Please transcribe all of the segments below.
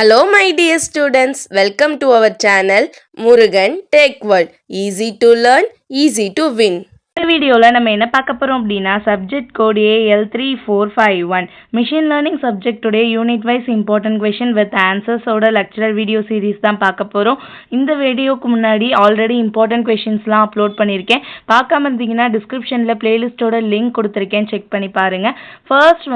Hello my dear students, welcome to our channel Murugan Tech World. Easy to learn, easy to win. இந்த வீடியோவில் நம்ம என்ன பார்க்க போகிறோம் அப்படின்னா subject code AL3451 machine learning சப்ஜெக்டுடைய unit wise important question with ஆன்சர்ஸோட லெக்சரர் வீடியோ சீரீஸ் தான் பார்க்க போகிறோம். இந்த வீடியோக்கு முன்னாடி ஆல்ரெடி இம்பார்ட்டன்ட் கொஷின்ஸ்லாம் அப்லோட் பண்ணியிருக்கேன். பார்க்காம இருந்தீங்கன்னா டிஸ்கிரிப்ஷனில் பிளேலிஸ்ட்டோட லிங்க் கொடுத்துருக்கேன், செக் பண்ணி பாருங்கள். ஃபர்ஸ்ட்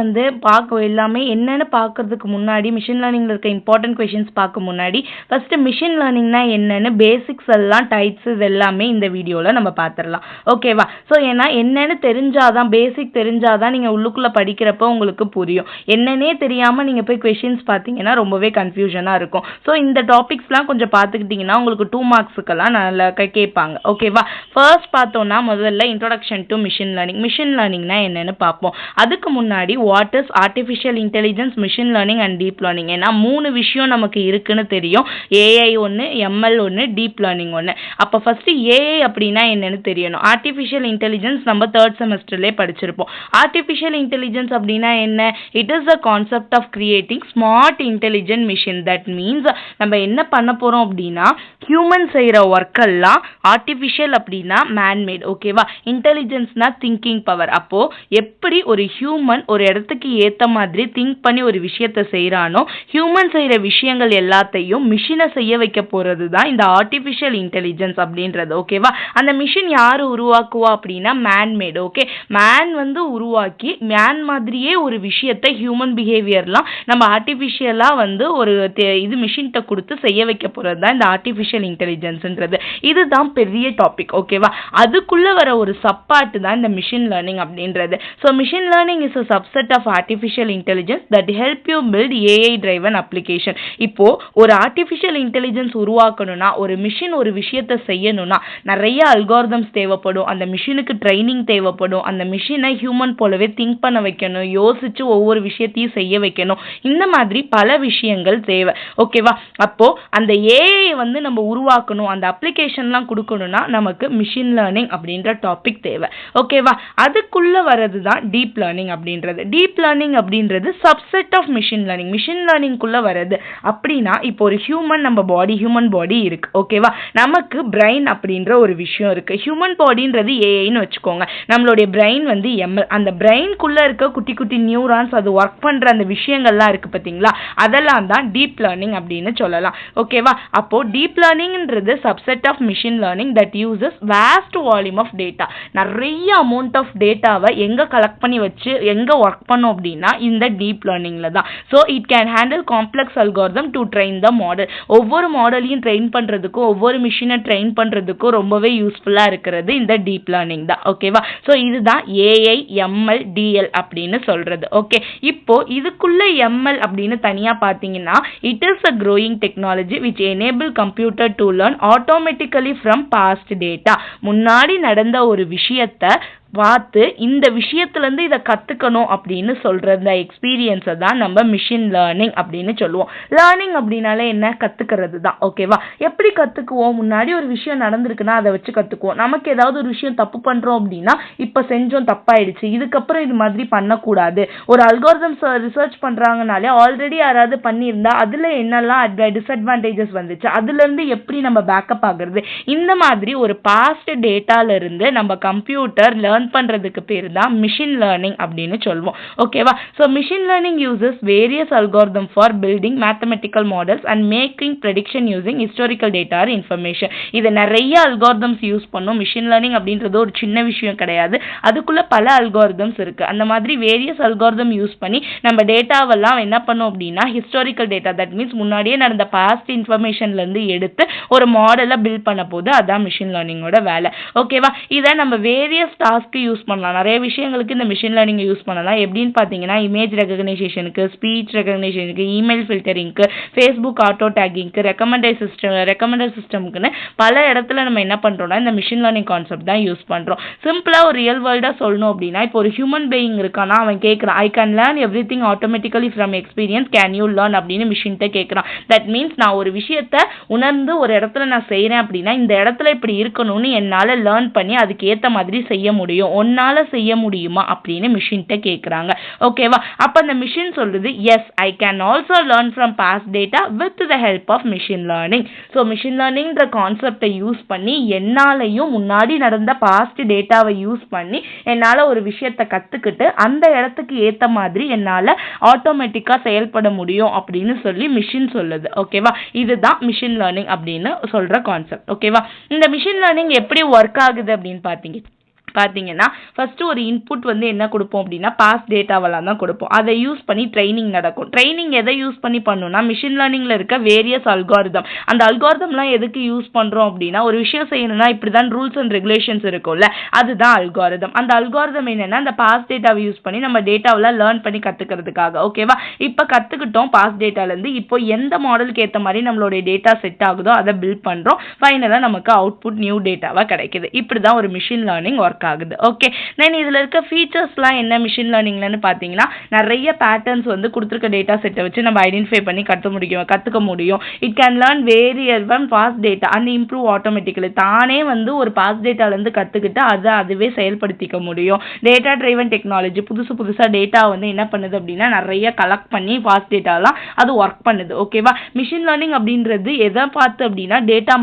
எல்லாமே என்னென்னு பார்க்கறதுக்கு முன்னாடி மிஷின் லேர்னிங்கில் இருக்க இம்பார்ட்டன்ட் கொஷின்ஸ் பார்க்க முன்னாடி ஃபஸ்ட்டு மிஷின் லேர்னிங்னா என்னென்னு பேசிக்ஸ் எல்லாம் டைப்ஸ் இது எல்லாமே இந்த வீடியோவில் நம்ம பார்த்துடலாம். ஓகேவா? ஸோ ஏன்னா என்னென்னு தெரிஞ்சாதான், பேசிக் தெரிஞ்சாதான் நீங்கள் உள்ளுக்குள்ளே படிக்கிறப்போ உங்களுக்கு புரியும். என்னன்னே தெரியாமல் நீங்கள் போய் கொஷின்ஸ் பார்த்தீங்கன்னா ரொம்பவே கன்ஃபியூஷனாக இருக்கும். ஸோ இந்த டாபிக்ஸ்லாம் கொஞ்சம் பார்த்துக்கிட்டிங்கன்னா உங்களுக்கு 2 மார்க்ஸுக்கெல்லாம் நல்லா கேட்பாங்க. ஓகேவா? ஃபர்ஸ்ட் பார்த்தோன்னா முதல்ல introduction to machine learning. Machine லேர்னிங்னா என்னென்னு பார்ப்போம். அதுக்கு முன்னாடி what is artificial intelligence, machine learning and deep learning. ஏன்னா 3 விஷயம் நமக்கு இருக்குன்னு தெரியும். ஏஐ ஒன்று, எம்எல் ஒன்று, டீப் லேர்னிங் ஒன்று. அப்போ ஃபஸ்ட்டு ஏஐ அப்படின்னா என்னென்னு தெரியணும். ஆர்டிஃபிஷியல் இன்டெலிஜென்ஸ் நம்ம 3rd செமஸ்டர்லேயே படிச்சிருப்போம். ஆர்டிஃபிஷியல் இன்டெலிஜென்ஸ் அப்படின்னா என்ன? It is the concept of creating smart intelligent machine. That means நம்ம என்ன பண்ண போகிறோம் அப்படின்னா ஹியூமன் செய்கிற ஒர்க்கெல்லாம் ஆர்டிஃபிஷியல் அப்படின்னா மேன்மேட். ஓகேவா? இன்டெலிஜென்ஸ்னா திங்கிங் பவர். அப்போது எப்படி ஒரு ஹியூமன் ஒரு இடத்துக்கு ஏற்ற மாதிரி திங்க் பண்ணி ஒரு விஷயத்தை செய்கிறானோ, ஹியூமன் செய்கிற விஷயங்கள் எல்லாத்தையும் மிஷினை செய்ய வைக்க போகிறது தான் இந்த ஆர்டிஃபிஷியல் இன்டெலிஜென்ஸ் அப்படின்றது. ஓகேவா? அந்த மிஷின் யார் உருவாக்குவா அப்படின்னா மேன்மேட். ஓகே, மேன் உருவாக்கி மேன் மாதிரியே ஒரு விஷயத்தை ஹியூமன் பிஹேவியர்லாம் நம்ம ஆர்டிஃபிஷியலாக ஒரு இது மிஷின்கிட்ட கொடுத்து செய்ய வைக்க போகிறது தான் இந்த ஆர்டிஃபிஷியல் இன்டெலிஜென்ஸ்ன்றது. இதுதான் பெரிய டாபிக். ஓகேவா? அதுக்குள்ளே வர ஒரு சப்பாட்டு தான் இந்த மிஷின் லேர்னிங் அப்படின்றது. So machine learning is a subset of artificial intelligence that help you build AI driven application. இப்போ ஒரு ஆர்டிஃபிஷியல் இன்டெலிஜென்ஸ் உருவாக்கணும்னா, ஒரு மிஷின் ஒரு விஷயத்தை செய்யணும்னா நிறைய அல்காரிதம்ஸ் தேவைப்படும். அந்த மிஷினுக்கு ட்ரைனிங் தேவைப்படும். அந்த மிஷினை ஹியூமன் போலவே திங்க் பண்ண வைக்கணும், யோசிச்சு ஒவ்வொரு விஷயத்தையும் செய்ய வைக்கணும். இந்த மாதிரி பல விஷயங்கள் தேவை. ஓகேவா? அப்போ அந்த ஏஐ நம்ம உருவாக்கணும், அந்த அப்ளிகேஷன்லாம் கொடுக்கணும்னா நமக்கு மிஷின் லேர்னிங் அப்படின்ற டாபிக் தேவை. ஓகேவா? அதுக்குள்ள வரது தான் டீப் லேர்னிங் அப்படின்றது. டீப் லேர்னிங் அப்படின்றது subset of machine learning. Machine லேர்னிங்குள்ள வருது அப்படின்னா, இப்போ ஒரு ஹியூமன் பாடி இருக்கு. ஓகேவா? நமக்கு பிரெயின் அப்படின்ற ஒரு விஷயம் இருக்கு. ஹியூமன் பாடின்றது ஏஐன்னு வச்சுக்கோங்க. நம்மளுடைய பிரெயின் எம்எல். அந்த பிரெயின்குள்ள இருக்க குட்டி குட்டி நியூரான்ஸ், அது ஒர்க் பண்ற அந்த விஷயங்கள்லாம் இருக்கு பார்த்தீங்களா, அதெல்லாம் தான் டீப் லேர்னிங் அப்படின்னு சொல்லலாம். ஓகேவா? அப்போ டீப் லேர்னிங்ன்றது subset of machine learning that uses vast volume of data. நிறைய அமௌண்ட் ஆஃப் டேட்டாவை எங்க கலெக்ட் பண்ணி வச்சு எங்க ஒர்க் பண்ணும் அப்படின்னா இந்த டீப் லேர்னிங்ல தான். So it can handle complex algorithm to train the model. ஒவ்வொரு மாடலையும் ட்ரெயின் பண்றதுக்கும் ஒவ்வொரு மிஷினை ட்ரெயின் பண்றதுக்கும் ரொம்பவே யூஸ்ஃபுல்லா இருக்கிறது இந்த டீப் லேர்னிங் தான். ஓகேவா? ஸோ இதுதான் ஏஐ, எம்எல், டிஎல் அப்படின்னு சொல்றது. ஓகே, இப்போ இதுக்குள்ள எம்எல் அப்படின்னு தனியா பார்த்தீங்கன்னா, it is a growing technology which enable computer to learn automatically from past data. முன்னாடி நடந்த ஒரு விஷயத்தை பார்த்து இந்த விஷயத்துலேருந்து இதை கற்றுக்கணும் அப்படின்னு சொல்கிற எக்ஸ்பீரியன்ஸை தான் நம்ம மிஷின் லேர்னிங் அப்படின்னு சொல்லுவோம். லேர்னிங் அப்படின்னாலே என்ன? கற்றுக்கிறது தான். ஓகேவா? எப்படி கற்றுக்குவோம்? முன்னாடி ஒரு விஷயம் நடந்திருக்குன்னா அதை வச்சு கற்றுக்குவோம். நமக்கு ஏதாவது ஒரு விஷயம் தப்பு பண்ணுறோம் அப்படின்னா, இப்போ செஞ்சோம், தப்பாயிடுச்சு, இதுக்கப்புறம் இது மாதிரி பண்ணக்கூடாது. ஒரு அல்காரிதம்ஸ் ரிசர்ச் பண்ணுறாங்கனாலே ஆல்ரெடி யாராவது பண்ணியிருந்தா அதில் என்னெல்லாம் டிஸ்அட்வான்டேஜஸ் வந்துச்சு, அதுலேருந்து எப்படி நம்ம பேக்கப் ஆகுறது, இந்த மாதிரி ஒரு பாஸ்ட் டேட்டாலேருந்து நம்ம கம்ப்யூட்டர் லேர்ன் பண்றதுக்கு பேர் தான் மிஷின் லேர்னிங் அப்படின்னு சொல்லுவோம். ஓகேவா? So machine learning uses various algorithm for building mathematical models and making prediction using historical data R information. இது நிறைய அல்காரிதம்ஸ் யூஸ் பண்ணும். மிஷின் லேர்னிங் அப்படின்றது ஒரு சின்ன விஷயம் கிடையாது. அதுக்குள்ள பல அல்காரிதம்ஸ் இருக்கு. அந்த மாதிரி வேரியஸ் அல்காரிதம் யூஸ் பண்ணி நம்ம டேட்டாவெல்லாம் என்ன பண்ணோம் அப்படின்னா ஹிஸ்டாரிக்கல் டேட்டா, தட் மீன்ஸ் முன்னாடியே நடந்த பாஸ்ட் இன்ஃபர்மேஷன்ல இருந்து எடுத்து ஒரு மாடலை பில்ட் பண்ண போது அதான் மிஷின் லேர்னிங்கோட வேலை. ஓகேவா? இதை நம்ம வேரியஸ் டாஸ்க் யூஸ் பண்ணலாம். நிறைய விஷயங்களுக்கு இந்த மிஷின் லேர்னிங் யூஸ் பண்ணலாம். எப்படின்னு பார்த்தீங்கன்னா, இமேஜ் ரெகக்னிஷனுக்கு, ஸ்பீச் ரெகக்னிஷனுக்கு, இமெயில் ஃபில்டரிங்க்கு, ஃபேஸ்புக் ஆட்டோ டேக்கிங்க்கு, ரெக்கமெண்டர் சிஸ்டம்க்குன்னு பல இடத்துல நம்ம என்ன பண்ணுறோம்னா இந்த மிஷின் லேர்னிங் கான்செப்ட் தான் யூஸ் பண்ணுறோம். சிம்பிளாக ஒரு ரியல் வேர்ல்டாக சொல்லணும் அப்படின்னா, இப்போ ஒரு ஹியூமன் பீயிங் இருக்கானா, அவன் கேட்குறான், I can learn every thing automatically from experience, can you learn அப்படின்னு மிஷின்கிட்ட கேட்குறான். தட் மீன்ஸ் நான் ஒரு விஷயத்தை உணர்ந்து ஒரு இடத்துல நான் செய்கிறேன் அப்படின்னா, இந்த இடத்துல இப்படி இருக்கணும்னு என்னால் லேர்ன் பண்ணி அதுக்கு ஏற்ற மாதிரி செய்ய முடியும். முடியும், உன்னால செய்ய முடியுமா அப்படின்னு மிஷின்கிட்ட கேட்குறாங்க. ஓகேவா? அப்போ அந்த மிஷின் சொல்லுது yes I can also learn from past data with the help of machine learning. So machine லேர்னிங்ன்ற கான்செப்டை யூஸ் பண்ணி என்னாலையும் முன்னாடி நடந்த பாஸ்ட் டேட்டாவை யூஸ் பண்ணி என்னால் ஒரு விஷயத்தை கற்றுக்கிட்டு அந்த இடத்துக்கு ஏற்ற மாதிரி என்னால் ஆட்டோமேட்டிக்காக செயல்பட முடியும் அப்படின்னு சொல்லி மிஷின் சொல்லுது. ஓகேவா? இதுதான் மிஷின் லேர்னிங் அப்படின்னு சொல்கிற கான்செப்ட். ஓகேவா? இந்த மிஷின் லேர்னிங் எப்படி ஒர்க் ஆகுது அப்படின்னு பார்த்தீங்கன்னா ஃபஸ்ட்டு ஒரு இன்புட் வந்து என்ன கொடுப்போம் அப்படின்னா பாஸ்ட் டேட்டாவெல்லாம் தான் கொடுப்போம். அதை யூஸ் பண்ணி ட்ரைனிங் நடக்கும். ட்ரைனிங் எதை யூஸ் பண்ணி பண்ணணும்னா மிஷின் லேர்னிங்கில் இருக்க வேரியஸ் அல்காரிதம். அந்த அல்காரிதம்லாம் எதுக்கு யூஸ் பண்ணுறோம் அப்படின்னா ஒரு விஷயம் செய்யணும்னா இப்படி தான் ரூல்ஸ் அண்ட் ரெகுலேஷன்ஸ் இருக்கும்ல, அதுதான் அல்காரிதம். அந்த அல்காரிதம் என்னென்னா அந்த பாஸ்ட் டேட்டாவை யூஸ் பண்ணி நம்ம டேட்டாவில் லேர்ன் பண்ணி கற்றுக்கிறதுக்காக. ஓகேவா? இப்போ கற்றுக்கிட்டோம் பாஸ்ட் டேட்டாலேருந்து. இப்போ எந்த மாடலுக்கு ஏற்ற மாதிரி நம்மளுடைய டேட்டா செட் ஆகுதோ அதை பில்ட் பண்ணுறோம். ஃபைனலாக நமக்கு அவுட்புட் நியூ டேட்டாவாக கிடைக்குது. இப்படி தான் ஒரு மிஷின் லேர்னிங் ஒர்க் ஆகுது. ஓகே, தென் இதுல இருக்க ஃபீச்சர்ஸ்லாம் என்ன மிஷின் லேர்னிங்லன்னு பார்த்தீங்கன்னா நிறைய பேட்டர்ன்ஸ் வந்து கொடுத்துருக்க டேட்டா செட்டை வச்சு நம்ம ஐடென்டிஃபை பண்ணி கற்றுக்க முடியும். It can learn various on past data and improve automatically. தானே வந்து ஒரு பாஸ்ட் டேட்டாலேருந்து கற்றுக்கிட்டு அதுவே செயல்படுத்திக்க முடியும். டேட்டா டிரைவன் டெக்னாலஜி புதுசாக டேட்டா வந்து என்ன பண்ணுது அப்படின்னா நிறைய கலெக்ட் பண்ணி பாஸ்ட் டேட்டாலாம் அது ஒர்க் பண்ணுது. ஓகேவா? மிஷின் லேர்னிங் அப்படின்றது எதை பார்த்து அப்படின்னா டேட்டா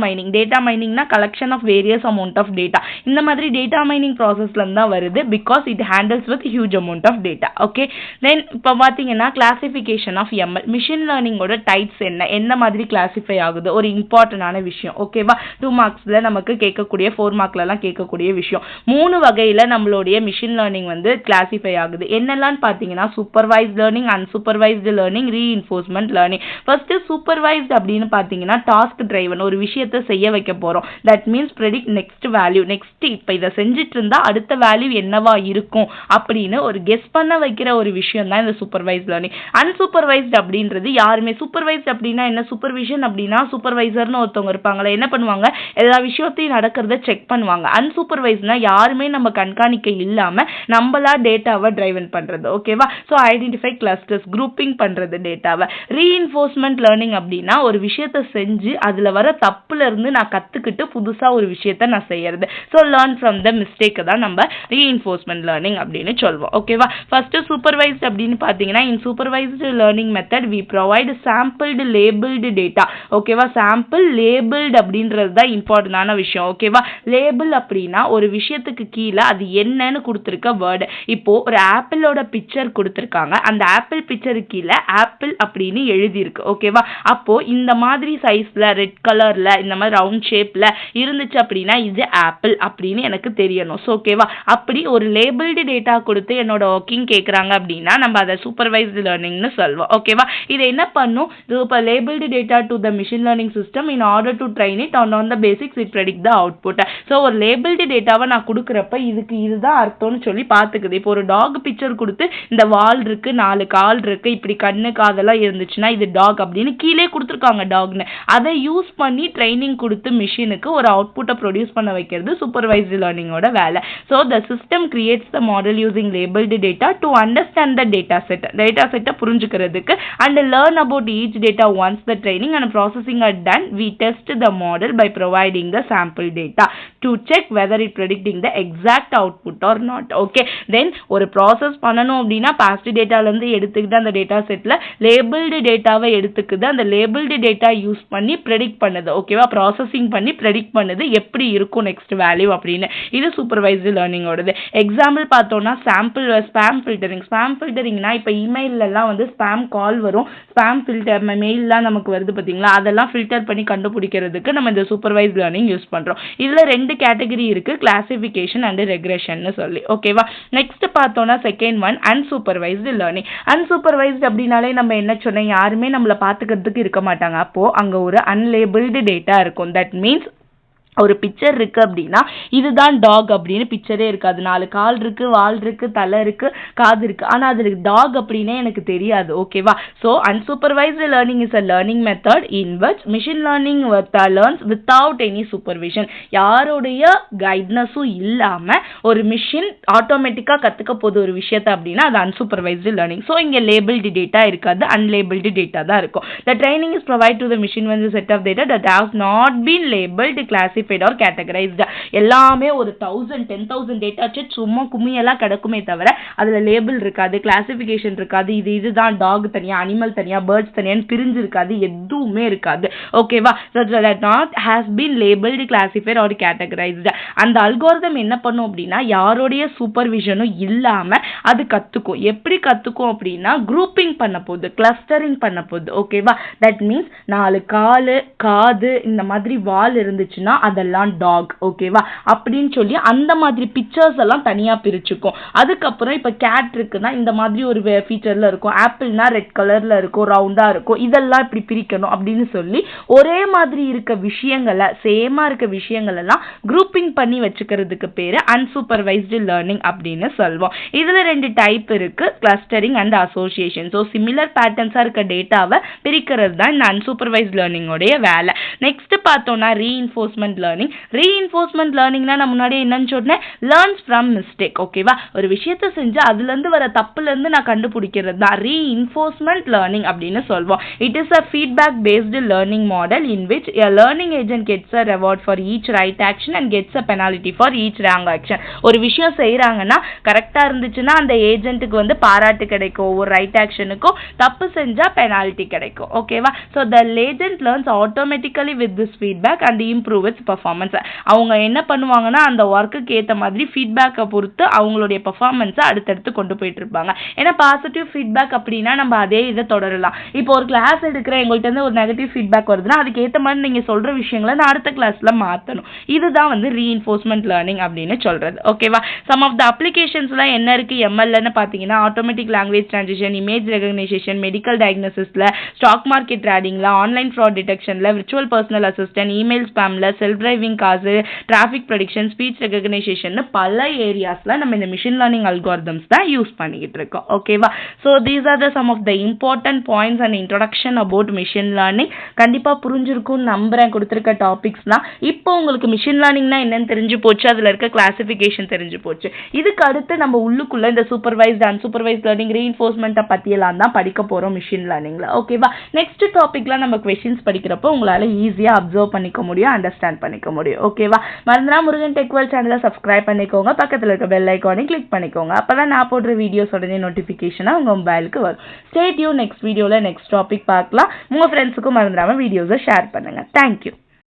மைனிங்னா collection of various amount of data. இந்த மாதிரி டேட்டா மைனிங் ப்ராசஸ்ல தான் வருது because it handles with huge amount of data. Okay, then இப்போ பார்த்தீங்கன்னா கிளாசிஃபிகேஷன் ஆஃப் எம்எல். மிஷின் லேர்னிங்கோட டைப்ஸ் என்ன மாதிரி கிளாசிஃபை ஆகுது ஒரு இம்பார்ட்டன்டான விஷயம். ஓகேவா? 2 மார்க்ஸ்ல நமக்கு கேட்கக்கூடிய 4 மார்க்லலாம் கேட்கக்கூடிய விஷயம். 3 வகையில் நம்மளுடைய மிஷின் லேர்னிங் வந்து கிளாசிஃபை ஆகுது. என்னெல்லாம் பார்த்தீங்கன்னா supervised learning, unsupervised learning, reinforcement learning. First supervised அப்படின்னு பார்த்தீங்கன்னா டாஸ்க் டிரைவன். ஒரு விஷயத்தை செய்ய வைக்க போறோம். That means predict next value. Next இப்போ இதை செஞ்சுட்டு இருந்தா அடுத்த வேல்யூ என்னவா இருக்கும் அப்படின்னு ஒரு கெஸ் பண்ண வைக்கிற ஒரு விஷயம் தான் இந்த சூப்பர்வைஸ்ட் லேர்னிங். அன்சூப்பர்வைஸ்ட் அப்படின்றது யாருமே சூப்பர்வைஸ்ட் அப்படின்னா என்ன, சூப்பர்விஷன் அப்படின்னா சூப்பர்வைசர்னு ஒருத்தவங்க இருப்பாங்களே, என்ன பண்ணுவாங்க எல்லா விஷயத்தையும் நடக்கிறத செக் பண்ணுவாங்க. அன்சூப்பர்வைஸ்ட்னா யாருமே நம்ம கண்காணிக்க இல்லாம நம்மளா டேட்டாவை டிரைவன் பண்றது. ஓகேவா? ஸோ ஐடென்டிஃபை கிளஸ்டர்ஸ், குரூப்பிங் பண்றது டேட்டாவை. ரீஇன்ஃபோர்ஸ்மெண்ட் லேர்னிங் அப்படின்னா ஒரு விஷயத்தை செஞ்சு அதுல வர தப்புல இருந்து நான் கத்துக்கிட்டு புதுசா ஒரு விஷயத்தை நான் செய்யறது. So learn from the mistake தான் நம்ம ரீஇன்ஃபோர்ஸ்மெண்ட் லேர்னிங் அப்படின்னு சொல்வோம். ஓகேவா? ஃபர்ஸ்ட் சூப்பர்வைஸ்ட் அப்படின்னு பார்த்தீங்கன்னா in supervised learning method we provide sampled labelled data. ஓகேவா? சாம்பிள் லேபிள்டு அப்படின்றது தான் இம்பார்ட்டன்டான விஷயம். ஓகேவா? லேபிள் அப்படின்னா ஒரு விஷயத்துக்கு கீழே அது என்னன்னு கொடுத்துருக்க வேர்டு. இப்போ ஒரு ஆப்பிளோட பிக்சர் கொடுத்துருக்காங்க, அந்த ஆப்பிள் பிக்சருக்கு கீழே ஆப்பிள் அப்படின்னு எழுதியிருக்கு. ஓகேவா? அப்போ இந்த மாதிரி சைஸ்ல ரெட் கலர்ல இந்த மாதிரி ரவுண்ட் ஷேப்ல இருந்துச்சு அப்படின்னா இது ஆப்பிள் அப்படின்னு எனக்கு தெரியணும். ஸோ ஓகேவா? அப்படி ஒரு லேபிள்டு டேட்டா கொடுத்து என்னோட ஒர்க்கிங் கேட்குறாங்க அப்படின்னா நம்ம அதை சூப்பர்வைஸ்டு லேர்னிங்னு சொல்வோம். ஓகேவா? இதை என்ன பண்ணும், இப்போ labelled data to the machine learning system in order to drain it on the basics it predict the output. So ஒரு லேபிள்டு டேட்டாவை நான் கொடுக்குறப்ப இதுதான் அர்த்தம்னு சொல்லி பார்த்துக்குது. இப்போ ஒரு டாக் பிக்சர் கொடுத்து இந்த வால் இருக்கு, 4 கால் இருக்கு, இப்படி கண்ணு காதெல்லாம் இருந்துச்சுன்னா இது டாக் அப்படின்னு கீழே கொடுத்துருக்காங்க டாக்னு. அதை யூஸ் பண்ணி ட்ரைனிங் கொடுத்து மிஷினுக்கு ஒரு அவுட்புட்டை ப்ரொடியூஸ் பண்ண வைக்கிறது சூப்பர்வைஸ்டு லேர்னிங்கோட வேலை. So the system creates the model using labeled data to understand the data set. Data set புரிஞ்சுக்கிறதுக்கு and learn about each data once the training and processing are done. We test the model by providing the sample data to check whether it predicting the exact output or not. Okay, then ஒரு process பண்ணணும் அப்படின்னா past dataல இருந்து எடுத்துக்கிட்டு அந்த data setல labeled dataவை எடுத்துக்குது, அந்த labeled data use பண்ணி predict பண்ணுது. ஓகேவா? ப்ராசஸிங் பண்ணி predict பண்ணுது எப்படி இருக்கும் நெக்ஸ்ட் வேல்யூ அப்படின்னு. இது சூப்பர்வைஸ்டு லேர்னிங்கோடது. எக்ஸாம்பிள் பார்த்தோம்னா ஸ்பாம் ஃபில்டரிங்னா இப்போ இமெயிலெல்லாம் வந்து ஸ்பாம் கால் வரும், ஸ்பாம் ஃபில்டர் மெயிலெலாம் நமக்கு வருது பார்த்தீங்களா, அதெல்லாம் ஃபில்டர் பண்ணி கண்டுபிடிக்கிறதுக்கு நம்ம இந்த சூப்பர்வைஸ்டு லேர்னிங் யூஸ் பண்ணுறோம். இதில் 2 கேட்டகரி இருக்குது, கிளாசிஃபிகேஷன் அண்ட் ரெக்ரெஷன்னு சொல்லி. ஓகேவா? நெக்ஸ்ட் பார்த்தோம்னா second one unsupervised learning. Unsupervised அப்படின்னாலே நம்ம என்ன சொன்னோம், யாருமே நம்மளை பார்த்துக்கிறதுக்கு இருக்க மாட்டாங்க. அப்போது அங்கே ஒரு அன்லேபிள்டு டேட்டா இருக்கும். தட் மீன்ஸ் ஒரு பிக்சர் இருக்கு அப்படின்னா இதுதான் டாக் அப்படின்னு பிக்சரே இருக்காது. 4 கால் இருக்கு, வால் இருக்கு, தலை இருக்கு, காது இருக்கு, ஆனா அது டாக் அப்படின்னே எனக்கு தெரியாது. ஓகேவா? So unsupervised learning is a learning method in which machine learning learns without any supervision. யாருடைய கைட்னஸும் இல்லாம ஒரு மிஷின் ஆட்டோமேட்டிக்கா கத்துக்க போகுது ஒரு விஷயத்தை அப்படின்னா அது அன்சூப்பர்வைஸ்டு லேர்னிங். ஸோ இங்க லேபிள்டு டேட்டா இருக்காது, அன்லேபிள்டு டேட்டா தான் இருக்கும். The training is provided to the machine when the set of data that has not been labeled, classified classified or categorised. எல்லாமே ஒரு 1000-10,000 டேட்டா செட் சும்மா கும்மியெல்லாம் கிடக்குமே தவிர அதில் லேபிள் இருக்காது, கிளாசிஃபிகேஷன் இருக்காது, இதுதான் டாக் தனியாக, அனிமல் தனியாக, பேர்ட்ஸ் தனியான்னு பிரிஞ்சு இருக்காது, எதுவுமே இருக்காது. ஓகேவா? Not has been labelled, classified or categorised. அந்த அல்காரிதம் என்ன பண்ணும் அப்படின்னா யாரோடைய சூப்பர்விஷனும் இல்லாமல் அது கற்றுக்கும். எப்படி கற்றுக்கும் அப்படின்னா குரூப்பிங் பண்ண போகுது, கிளஸ்டரிங் பண்ண போகுது. ஓகேவா? தட் மீன்ஸ் 4 காலு, காது, இந்த மாதிரி வால் இருந்துச்சுன்னா அதெல்லாம் டாக். ஓகேவா? அப்படின்னு சொல்லி அந்த மாதிரி பிக்சர்ஸ் எல்லாம் தனியாக பிரிச்சுக்கும். அதுக்கப்புறம் இப்போ கேட் இருக்குன்னா இந்த மாதிரி ஒரு ஃபீச்சர்ல இருக்கும், ஆப்பிள்னா ரெட் கலர்ல இருக்கும், ரவுண்டா இருக்கும், இதெல்லாம் இப்படி பிரிக்கணும் அப்படின்னு சொல்லி ஒரே மாதிரி இருக்க விஷயங்களை, சேமா இருக்க விஷயங்கள் எல்லாம் குரூப்பிங் பண்ணி வச்சுக்கிறதுக்கு பேரு அன்சூப்பர்வைஸ்டு லேர்னிங் அப்படின்னு சொல்வோம். இதுல 2 டைப் இருக்கு, clustering and association. So similar பேட்டர்ன்ஸா இருக்க டேட்டாவை பிரிக்கிறது தான் இந்த அன்சூப்பர்வைஸ்ட் லேர்னிங்கோடைய வேலை. நெக்ஸ்ட் பார்த்தோம்னா ரீஇன்ஃபோர்ஸ்மெண்ட் லேர்னிங். ரீஇன்ஃபோர்ஸ்மெண்ட் லேர்னிங்னா நான் முன்னாடியே என்னன்னு சொன்னேன், லேர்ன்ஸ் ஃப்ரம் மிஸ்டேக். ஓகேவா? ஒரு விஷயத்தை செஞ்சு அதுல இருந்து வர தப்புல இருந்து நான் கண்டுபிடிக்கிறது தான் ரீஇன்ஃபோர்ஸ்மெண்ட் லேர்னிங் அப்படின்னு சொல்வோம். It is a feedback based learning model in which a learning agent gets a reward for each right action and gets a penalty for each wrong action. ஒரு விஷயம் செய்யறாங்கன்னா கரெக்டா இருந்துச்சுன்னா அந்த ஏஜென்ட்டுக்கு வந்து பாராட்டு கிடைக்கும், ஒரு ரைட் ஆக்ஷனுக்கும், தப்பு செஞ்சா பெனால்டி கிடைக்கும். ஓகேவா? So the agent learns automatically with this feedback and improve it's performance. அவங்க என்ன பண்ணுவாங்கன்னா அந்த ஒர்க்குக்கு ஏற்ற மாதிரி ஃபீட்பேக்கை பொறுத்து அவங்களுடைய பர்ஃபார்மன்ஸை அடுத்தடுத்து கொண்டு போயிட்டு இருப்பாங்க. ஏன்னா பாசிட்டிவ் ஃபீட்பேக் அப்படின்னா நம்ம அதே இதை தொடரலாம். இப்போ ஒரு கிளாஸ் எடுக்கிற எங்கள்கிட்ட இருந்து ஒரு நெகட்டிவ் ஃபீட்பேக் வருதுன்னா அதுக்கு ஏற்ற மாதிரி நீங்க சொல்ற விஷயங்களை நான் அடுத்த கிளாஸ்ல மாற்றணும். இதுதான் வந்து ரீஇன்ஃபோர்ஸ்மெண்ட் லேர்னிங் அப்படின்னு சொல்றது. ஓகேவா? சம் ஆஃப் த அப்ளிகேஷன்ஸ்லாம் என்ன இருக்கு எம்எல்ன்னு பார்த்தீங்கன்னா automatic language transition, image recognition, medical டயக்னோசிஸ்ல, ஸ்டாக் மார்க்கெட் ட்ரேடிங்ல, ஆன்லைன் ஃப்ராட் டிடெக்ஷன்ல, விர்ச்சுவல் பர்சனல் அசிஸ்டன்ட், இமெயில் ஸ்பேம்ல, self driving cars, traffic prediction, speech recognition பல ஏரியாஸ்ல நம்ம இந்த மிஷின் லேர்னிங் அல்காரிதம்ஸ் தான் யூஸ் பண்ணிக்கிட்டு இருக்கோம். ஓகேவா? So these are the some of the important points and introduction about machine learning. கண்டிப்பா புரிஞ்சிருக்கும் நம்புறேன் கொடுத்துருக்க டாபிக்ஸ்லாம். இப்போ உங்களுக்கு மிஷின் லேர்னிங்னா என்னன்னு தெரிஞ்சு போச்சு, அதுல இருக்க கிளாசிஃபிகேஷன் தெரிஞ்சு போச்சு. இதுக்கு அடுத்து நம்ம உள்ளுக்குள்ள இந்த சூப்பர்வைஸ்ட் அன்சூப்பர்வைஸ்ட் லேர்னிங் ரீஇன்ஃபோர்ஸ்மெண்ட்டை பத்தியெல்லாம் தான் படிக்க போறோம் மிஷின் லேர்னிங்ல. ஓகேவா? நெக்ஸ்ட் டாபிக்ல நம்ம क्वेश्चंस படிக்கிறப்போ உங்களால ஈஸியா அப்சர்வ் பண்ணிக்க முடியும், அண்டர்ஸ்டாண்ட் பண்ணிக்க முடியும். ஓகேவா? மறந்துடாம முருகன் டெக் வேர்ல்ட் சேனலை சப்ஸ்கிரைப் பண்ணிக்கோங்க, பக்கத்துல இருக்க பெல் ஐகானை கிளிக் பண்ணிக்கோங்க. அப்பதான் நான் போடுற வீடியோஸ் உடனே நோட்டிபிகேஷனா உங்க மொபைலுக்கு வரும். ஸ்டே டியூன், நெக்ஸ்ட் வீடியோல நெக்ஸ்ட் டாபிக் பார்க்கலாம். உங்க ஃப்ரெண்ட்ஸுக்கும் மறந்துடாம வீடியோஸை ஷேர் பண்ணுங்க. தேங்க்யூ.